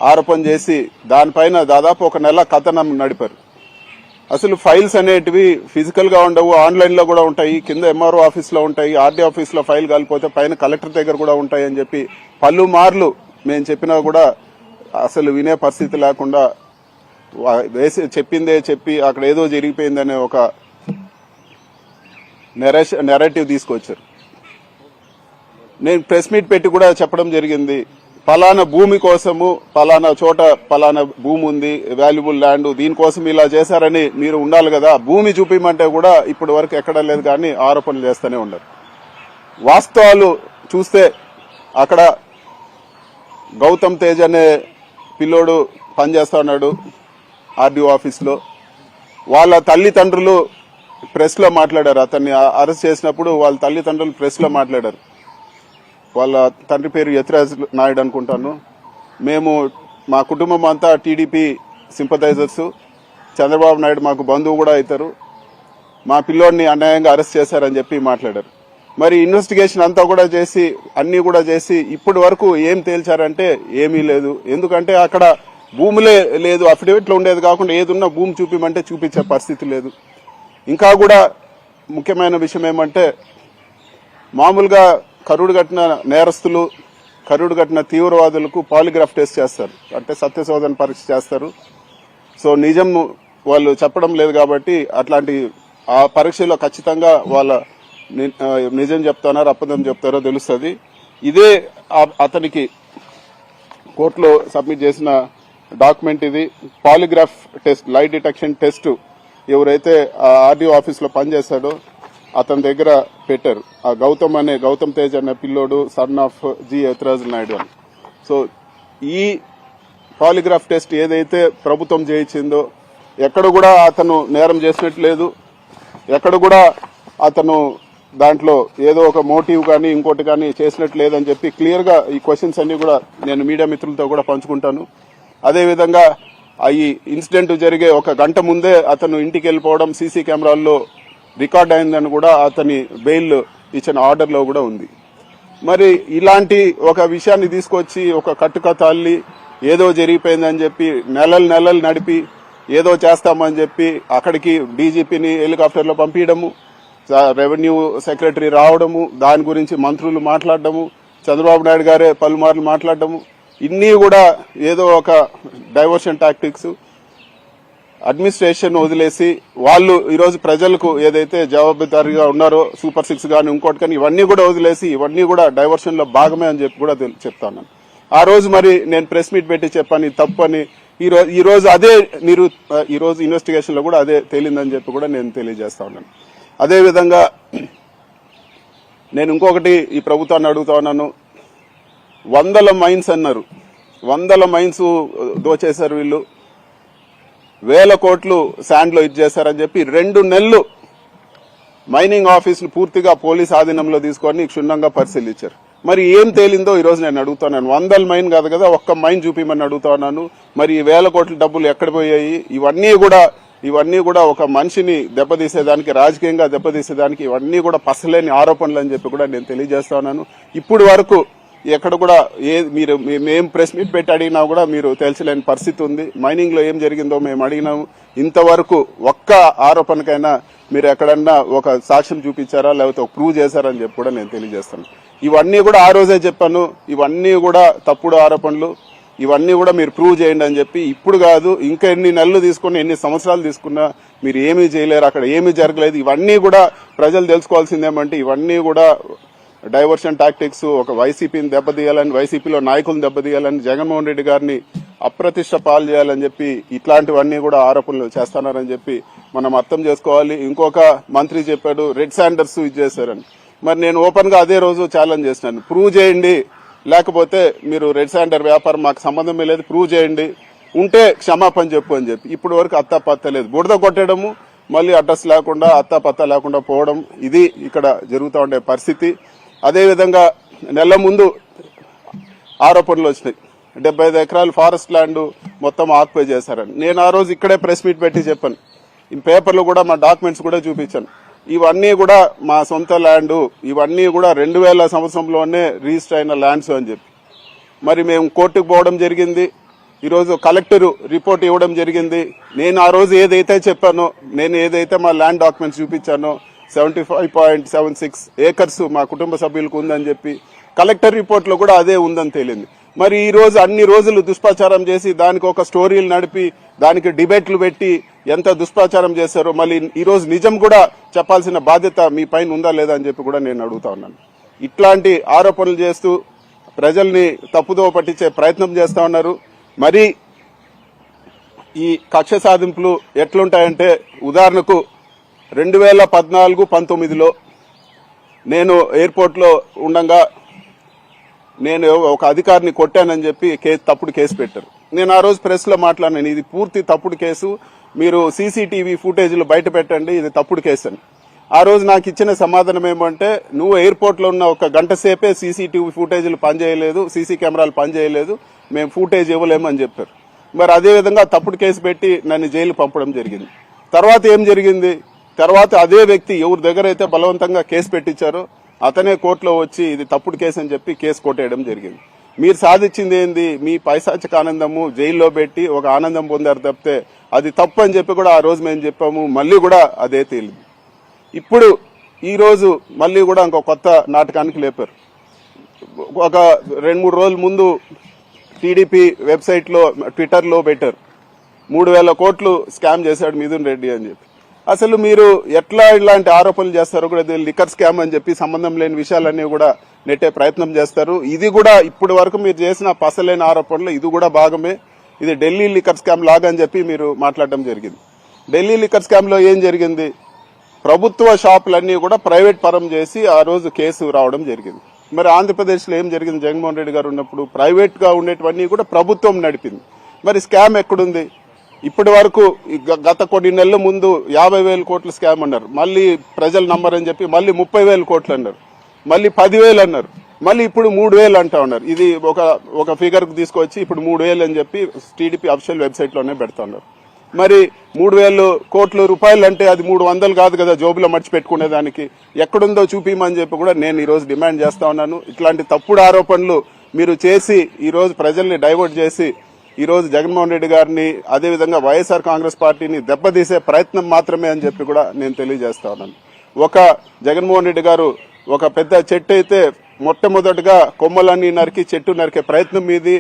ఆరోపణ చేసి దానిపైన దాదాపు ఒక నెల కథనం నడిపారు. అసలు ఫైల్స్ అనేటివి ఫిజికల్ గా ఉండవు, ఆన్లైన్ లో కూడా ఉంటాయి, కింద ఎంఆర్ఓ ఆఫీస్ లో ఉంటాయి, ఆర్డీ ఆఫీస్ లో ఫైల్ కాలిపోతే పైన కలెక్టర్ దగ్గర కూడా ఉంటాయి అని చెప్పి పలుమార్లు మేము చెప్పినా కూడా అసలు వినే పరిస్థితి లేకుండా చెప్పిందే చెప్పి అక్కడ ఏదో జరిగిపోయిందనే ఒక నెరేటివ్ తీసుకొచ్చారు. నేను ప్రెస్ మీట్ పెట్టి కూడా చెప్పడం జరిగింది, పలానా భూమి కోసము పలానా చోట పలానా భూమి ఉంది, వాల్యుబుల్ ల్యాండ్, దీనికోసం ఇలా చేశారని మీరు ఉండాలి కదా, భూమి చూపించమంటే కూడా ఇప్పటి వరకు ఎక్కడా లేదు, కానీ ఆరోపణలు చేస్తూనే ఉన్నారు. వాస్తవాలు చూస్తే అక్కడ గౌతమ్ తేజ్ అనే పిల్లోడు పనిచేస్తా ఉన్నాడు ఆర్డీఓ ఆఫీస్లో. వాళ్ళ తల్లిదండ్రులు ప్రెస్ లో మాట్లాడారు. అతన్ని అరెస్ట్ చేసినప్పుడు వాళ్ళ తల్లిదండ్రులు ప్రెస్ లో మాట్లాడారు. వాళ్ళ తండ్రి పేరు యతిరాజ్ నాయుడు అనుకుంటాను. మేము మా కుటుంబం అంతా టీడీపీ సింపథైజర్స్, చంద్రబాబు నాయుడు మాకు బంధువు కూడా అవుతారు, మా పిల్లోడిని అన్యాయంగా అరెస్ట్ చేశారని చెప్పి మాట్లాడారు. మరి ఇన్వెస్టిగేషన్ అంతా కూడా చేసి అన్ని కూడా చేసి ఇప్పటి వరకు ఏం తేల్చారంటే ఏమీ లేదు. ఎందుకంటే అక్కడ భూములే లేదు, అఫిడవిట్లో ఉండేది కాకుండా ఏదున్నా భూమి చూపిమంటే చూపించే పరిస్థితి లేదు. ఇంకా కూడా ముఖ్యమైన విషయం ఏమంటే, మామూలుగా కరుడు కట్టిన నేరస్తులు, కరుడు కట్టిన తీవ్రవాదులకు పాలిగ్రాఫ్ టెస్ట్ చేస్తారు, అంటే సత్యశోధన పరీక్ష చేస్తారు. సో నిజం వాళ్ళు చెప్పడం లేదు కాబట్టి అట్లాంటి ఆ పరీక్షలో ఖచ్చితంగా వాళ్ళ నిజం చెప్తున్నారో అబద్ధం చెప్తారో తెలుస్తుంది. ఇదే అతనికి కోర్టులో సబ్మిట్ చేసిన డాక్యుమెంట్ ఇది. పాలిగ్రాఫ్ టెస్ట్, లై డిటెక్షన్ టెస్ట్ ఎవరైతే ఆర్డీఓ ఆఫీస్ లో పనిచేశాడో అతని దగ్గర పెట్టారు. ఆ గౌతమ్ తేజ్ అనే పిల్లోడు son of G Yathiraj Naidu అని. సో ఈ పాలిగ్రాఫ్ టెస్ట్ ఏదైతే ప్రభుత్వం చేయించిందో ఎక్కడ కూడా అతను నేరం చేసినట్టు లేదు, ఎక్కడ కూడా అతను దాంట్లో ఏదో ఒక మోటివ్ కానీ ఇంకోటి కానీ చేసినట్టు లేదని చెప్పి క్లియర్ గా ఈ క్వశ్చన్స్ అన్ని కూడా నేను మీడియా మిత్రులతో కూడా పంచుకుంటాను. అదేవిధంగా ఈ ఇన్సిడెంట్ జరిగే ఒక గంట ముందే అతను ఇంటికి వెళ్ళిపోవడం సీసీ కెమెరాల్లో రికార్డ్ అయిందని కూడా అతని బెయిల్ ఇచ్చిన ఆర్డర్లో కూడా ఉంది. మరి ఇలాంటి ఒక విషయాన్ని తీసుకొచ్చి ఒక కట్టుకథ అల్లి ఏదో జరిగిపోయిందని చెప్పి నెలలు నడిపి ఏదో చేస్తామని చెప్పి అక్కడికి డీజీపీని హెలికాప్టర్లో పంపించడము, రెవెన్యూ సెక్రటరీ రావడము, దాని గురించి మంత్రులు మాట్లాడడము, చంద్రబాబు నాయుడు గారే పలుమార్లు మాట్లాడడము, ఇన్ని కూడా ఏదో ఒక డైవర్షన్ టాక్టిక్స్. అడ్మినిస్ట్రేషన్ వదిలేసి వాళ్ళు ఈరోజు ప్రజలకు ఏదైతే జవాబుదారీగా ఉన్నారో సూపర్ 6 కానీ ఇంకోటి కానీ ఇవన్నీ కూడా వదిలేసి ఇవన్నీ కూడా డైవర్షన్ లో భాగమే అని చెప్పి కూడా చెప్తాను. ఆ రోజు మరి నేను ప్రెస్ మీట్ పెట్టి చెప్పాను తప్పు అని. ఈ రోజు అదే ఈ రోజు ఇన్వెస్టిగేషన్ లో కూడా అదే తేలిందని చెప్పి కూడా నేను తెలియజేస్తా ఉన్నాను. అదేవిధంగా నేను ఇంకొకటి ఈ ప్రభుత్వాన్ని అడుగుతా ఉన్నాను. 100 మైన్స్ అన్నారు, 100 మైన్స్ దోచేశారు వీళ్ళు, 1000 కోట్లు శాండ్ లో ఇచ్చేశారని చెప్పి 2 నెలలు మైనింగ్ ఆఫీసులు పూర్తిగా పోలీస్ ఆధీనంలో తీసుకొని క్షుణ్ణంగా పరిశీలించారు. మరి ఏం తేలిందో ఈ రోజు నేను అడుగుతున్నాను. 100 మైన్ కాదు కదా, ఒక్క మైన్ చూపిమని అడుగుతున్నాను. మరి ఈ 1000 కోట్ల డబ్బులు ఎక్కడ పోయాయి? ఇవన్నీ కూడా ఒక మనిషిని దెబ్బతీసేదానికి, రాజకీయంగా దెబ్బతీసేదానికి ఇవన్నీ కూడా పసలేని ఆరోపణలు అని చెప్పి కూడా నేను తెలియజేస్తా ఉన్నాను. ఇప్పుడు వరకు ఎక్కడ కూడా మేము ప్రెస్ మీట్ పెట్టి అడిగినా కూడా మీరు తెలియలేని పరిస్థితి ఉంది. మైనింగ్ లో ఏం జరిగిందో మేము అడిగినాము, ఇంతవరకు ఒక్క ఆరోపణకైనా మీరు ఎక్కడన్నా ఒక సాక్ష్యం చూపించారా లేకపోతే ఒక ప్రూవ్ చేశారని చెప్పి కూడా నేను తెలియజేస్తాను. ఇవన్నీ కూడా ఆ రోజే చెప్పాను, ఇవన్నీ కూడా తప్పుడు ఆరోపణలు, ఇవన్నీ కూడా మీరు ప్రూవ్ చేయండి అని చెప్పి. ఇప్పుడు కాదు, ఇంకా ఎన్ని నెలలు తీసుకున్నా ఎన్ని సంవత్సరాలు తీసుకున్నా మీరు ఏమీ చేయలేరు, అక్కడ ఏమీ జరగలేదు. ఇవన్నీ కూడా ప్రజలు తెలుసుకోవాల్సిందేమంటే ఇవన్నీ కూడా డైవర్షన్ టాక్టిక్స్, ఒక వైసీపీని దెబ్బతీయాలని, వైసీపీలో నాయకులను దెబ్బతీయాలని, జగన్మోహన్ రెడ్డి గారిని అప్రతిష్ట పాలు చేయాలని చెప్పి ఇట్లాంటివన్నీ కూడా ఆరోపణలు చేస్తున్నారని చెప్పి మనం అర్థం చేసుకోవాలి. ఇంకొక మంత్రి చెప్పాడు రెడ్ శాండర్స్ ఇది చేశారని. మరి నేను ఓపెన్ గా అదే రోజు ఛాలెంజ్ చేసినాను, ప్రూవ్ చేయండి, లేకపోతే మీరు రెడ్ శాండర్ వ్యాపారం మాకు సంబంధమే లేదు, ప్రూవ్ చేయండి, ఉంటే క్షమాపణ చెప్పు అని చెప్పి. ఇప్పుడు వరకు అత్తాపత్తా లేదు, బురద కొట్టడము, మళ్ళీ అడ్రస్ లేకుండా అత్తాపత్తా లేకుండా పోవడం, ఇది ఇక్కడ జరుగుతూ ఉండే పరిస్థితి. అదేవిధంగా నెల ముందు ఆరోపణలు వచ్చినాయి, 75 ఎకరాలు ఫారెస్ట్ ల్యాండ్ మొత్తం ఆక్యుపై చేశారని. నేను ఆ రోజు ఇక్కడే ప్రెస్ మీట్ పెట్టి చెప్పాను, ఈ పేపర్లు కూడా మా డాక్యుమెంట్స్ కూడా చూపించాను. ఇవన్నీ కూడా మా సొంత ల్యాండ్, ఇవన్నీ కూడా 2000 సంవత్సరంలోనే రిజిస్టర్ అయిన ల్యాండ్స్ అని చెప్పి. మరి మేము కోర్టుకు పోవడం జరిగింది. ఈరోజు కలెక్టర్ రిపోర్ట్ ఇవ్వడం జరిగింది. నేను ఆ రోజు ఏదైతే చెప్పానో, నేను ఏదైతే మా ల్యాండ్ డాక్యుమెంట్స్ చూపించానో 75.76 ఏకర్స్ మా కుటుంబ సభ్యులకు ఉందని చెప్పి కలెక్టర్ రిపోర్ట్ లో కూడా అదే ఉందని తేలింది. మరి ఈ రోజు అన్ని రోజులు దుష్ప్రచారం చేసి దానికి ఒక స్టోరీలు నడిపి దానికి డిబేట్లు పెట్టి ఎంత దుష్ప్రచారం చేశారో మళ్ళీ ఈ రోజు నిజం కూడా చెప్పాల్సిన బాధ్యత మీ పైన ఉందా లేదా అని చెప్పి కూడా నేను అడుగుతా ఉన్నాను. ఇట్లాంటి ఆరోపణలు చేస్తూ ప్రజల్ని తప్పుదోవ పట్టించే ప్రయత్నం చేస్తా ఉన్నారు. మరి ఈ కక్ష సాధింపులు ఎట్లుంటాయంటే, ఉదాహరణకు 2014-19లో నేను ఎయిర్పోర్ట్లో ఉండగా నేను ఒక అధికారిని కొట్టానని చెప్పి తప్పుడు కేసు పెట్టారు. నేను ఆ రోజు ప్రెస్ లో మాట్లాడినాను, ఇది పూర్తి తప్పుడు కేసు, మీరు సీసీటీవీ ఫుటేజ్లు బయట పెట్టండి, ఇది తప్పుడు కేసు అని. ఆ రోజు నాకు ఇచ్చిన సమాధానం ఏమంటే, నువ్వు ఎయిర్పోర్ట్ లో ఉన్న ఒక గంట సేపే సీసీటీవీ ఫుటేజ్లు పనిచేయలేదు, సీసీ కెమెరాలు పనిచేయలేదు, మేము ఫుటేజ్ ఇవ్వలేము అని చెప్పారు. మరి అదే విధంగా తప్పుడు కేసు పెట్టి నన్ను జైలు పంపడం జరిగింది. తర్వాత ఏం జరిగింది, తర్వాత అదే వ్యక్తి ఎవరి దగ్గర అయితే బలవంతంగా కేసు పెట్టించారో అతనే కోర్టులో వచ్చి ఇది తప్పుడు కేసు అని చెప్పి కేసు కొట్టేయడం జరిగింది. మీరు సాధించింది ఏంది, మీ పైశాచిక ఆనందము జైల్లో పెట్టి ఒక ఆనందం పొందారు తప్పితే అది తప్పు అని చెప్పి కూడా ఆ రోజు మేము చెప్పాము. మళ్ళీ కూడా అదే తేలింది. ఇప్పుడు ఈ రోజు మళ్ళీ కూడా ఇంకో కొత్త నాటకానికి లేపారు. ఒక 2-3 రోజుల ముందు టీడీపీ వెబ్సైట్ లో ట్విట్టర్ లో పెట్టారు 3,000 కోట్లు స్కామ్ చేశాడు మిథున్ రెడ్డి అని చెప్పి. అసలు మీరు ఎట్లా ఇలాంటి ఆరోపణలు చేస్తారో కూడా లిక్కర్ స్కామ్ అని చెప్పి సంబంధం లేని విషయాలన్నీ కూడా నెట్టే ప్రయత్నం చేస్తారు. ఇది కూడా ఇప్పటి వరకు మీరు చేసిన పసలేని ఆరోపణలు ఇది కూడా భాగమే. ఇది ఢిల్లీ లిక్కర్ స్కామ్ లాగా అని చెప్పి మీరు మాట్లాడడం జరిగింది. ఢిల్లీ లిక్కర్ స్కామ్ లో ఏం జరిగింది, ప్రభుత్వ షాపులన్నీ కూడా ప్రైవేట్ పరం చేసి ఆ రోజు కేసు రావడం జరిగింది. మరి ఆంధ్రప్రదేశ్ లో ఏం జరిగింది, జగన్మోహన్ రెడ్డి గారు ఉన్నప్పుడు ప్రైవేట్ గా ఉండేటివన్నీ కూడా ప్రభుత్వం నడిపింది. మరి స్కామ్ ఎక్కడుంది? ఇప్పటి వరకు గత కొన్ని నెలల ముందు 50,000 కోట్ల స్కామ్ అన్నారు, మళ్ళీ ప్రజలు నమ్మరని చెప్పి మళ్ళీ 30,000 కోట్లు అన్నారు, మళ్ళీ 10,000 అన్నారు, మళ్ళీ ఇప్పుడు 3,000 అంటా ఉన్నారు. ఇది ఒక ఫిగర్ కు తీసుకొచ్చి ఇప్పుడు 3,000 అని చెప్పి టీడీపీ అఫీషియల్ వెబ్సైట్ లోనే పెడతా ఉన్నారు. మరి 3,000 కోట్ల రూపాయలు అంటే అది 300 కాదు కదా జోబులో మర్చి పెట్టుకునేదానికి, ఎక్కడుందో చూపించమని చెప్పి కూడా నేను ఈ రోజు డిమాండ్ చేస్తా ఉన్నాను. ఇట్లాంటి తప్పుడు ఆరోపణలు మీరు చేసి ఈ రోజు ప్రజల్ని డైవర్ట్ చేసి ఈ రోజు జగన్మోహన్ రెడ్డి గారిని అదేవిధంగా వైఎస్ఆర్ కాంగ్రెస్ పార్టీని దెబ్బతీసే ప్రయత్నం మాత్రమే అని చెప్పి కూడా నేను తెలియజేస్తా ఉన్నాను. ఒక జగన్మోహన్ రెడ్డి గారు ఒక పెద్ద చెట్టు అయితే మొట్టమొదటిగా కొమ్మలన్నీ నరికి చెట్టు నరికే ప్రయత్నం మీది.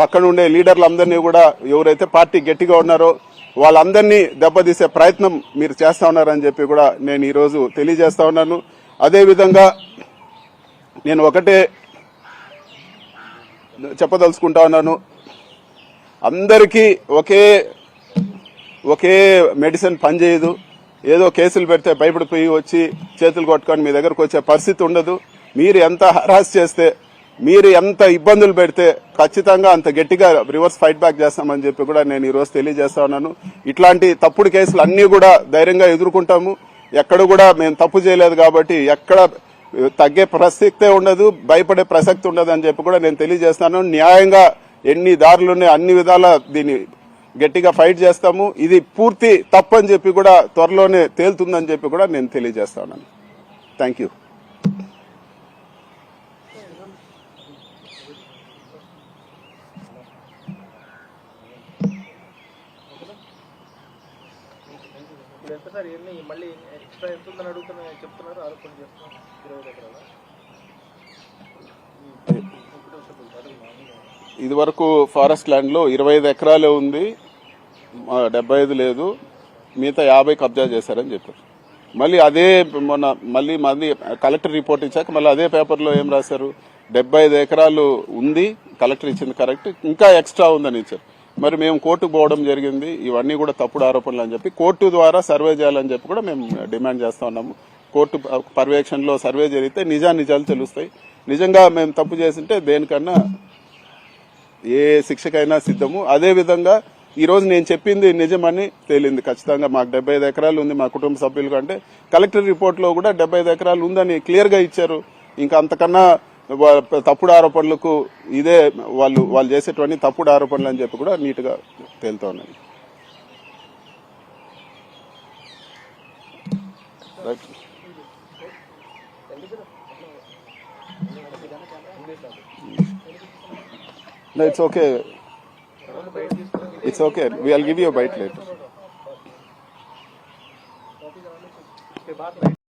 పక్కన ఉండే లీడర్లందరినీ కూడా ఎవరైతే పార్టీ గట్టిగా ఉన్నారో వాళ్ళందరినీ దెబ్బతీసే ప్రయత్నం మీరు చేస్తా ఉన్నారని చెప్పి కూడా నేను ఈ రోజు తెలియజేస్తా ఉన్నాను. అదేవిధంగా నేను ఒకటే చెప్పదలుచుకుంటా ఉన్నాను, అందరికీ ఒకే మెడిసిన్ పనిచేయదు. ఏదో కేసులు పెడితే భయపడిపోయి వచ్చి చేతులు కొట్టుకొని మీ దగ్గరకు వచ్చే పరిస్థితి ఉండదు. మీరు ఎంత హరాస్ చేస్తే, మీరు ఎంత ఇబ్బందులు పెడితే ఖచ్చితంగా అంత గట్టిగా రివర్స్ ఫైట్ బ్యాక్ చేస్తామని చెప్పి కూడా నేను ఈ రోజు తెలియజేస్తా ఉన్నాను. ఇట్లాంటి తప్పుడు కేసులు అన్ని కూడా ధైర్యంగా ఎదుర్కొంటాము. ఎక్కడ కూడా మేము తప్పు చేయలేదు కాబట్టి ఎక్కడ తగ్గే ప్రసక్తే ఉండదు, భయపడే ప్రసక్తి ఉండదు అని చెప్పి కూడా నేను తెలియజేస్తాను. న్యాయంగా ఎన్ని దారులున్నాయి అన్ని విధాలా దీన్ని గట్టిగా ఫైట్ చేస్తాము. ఇది పూర్తి తప్పని చెప్పి కూడా త్వరలోనే తేలుతుందని చెప్పి కూడా నేను తెలియజేస్తాను. Thank you. ఇది వరకు ఫారెస్ట్ ల్యాండ్ లో 25 ఎకరాలే ఉంది, 75 లేదు, మిగతా 50 కబ్జా చేశారని చెప్పారు. మళ్ళీ అదే మళ్ళీ కలెక్టర్ రిపోర్ట్ ఇచ్చాక మళ్ళీ అదే పేపర్ లో ఏం రాశారు, 75 ఎకరాలు ఉంది, కలెక్టర్ ఇచ్చింది కరెక్ట్, ఇంకా ఎక్స్ట్రా ఉందని ఇచ్చారు. మరి మేము కోర్టుకు పోవడం జరిగింది, ఇవన్నీ కూడా తప్పుడు ఆరోపణలు అని చెప్పి కోర్టు ద్వారా సర్వే చేయాలని చెప్పి కూడా మేము డిమాండ్ చేస్తా ఉన్నాము. కోర్టు పర్యవేక్షణలో సర్వే జరిగితే నిజాలు తెలుస్తాయి. నిజంగా మేము తప్పు చేసింటే దేనికన్నా ఏ శిక్షకైనా సిద్ధము. అదే విధంగా ఈ రోజు నేను చెప్పింది నిజమని తేలింది. ఖచ్చితంగా మాకు 75 ఎకరాలు ఉంది మా కుటుంబ సభ్యులు కంటే, కలెక్టర్ రిపోర్ట్ లో కూడా 75 ఎకరాలు ఉందని క్లియర్ గా ఇచ్చారు. ఇంకా అంతకన్నా తప్పుడు ఆరోపణలకు ఇదే వాళ్ళు చేసేటువంటి తప్పుడు ఆరోపణలు అని చెప్పి కూడా నీట్ గా తేలుతా ఉన్నాయి. It's okay. It's okay. I'll give you a bite later.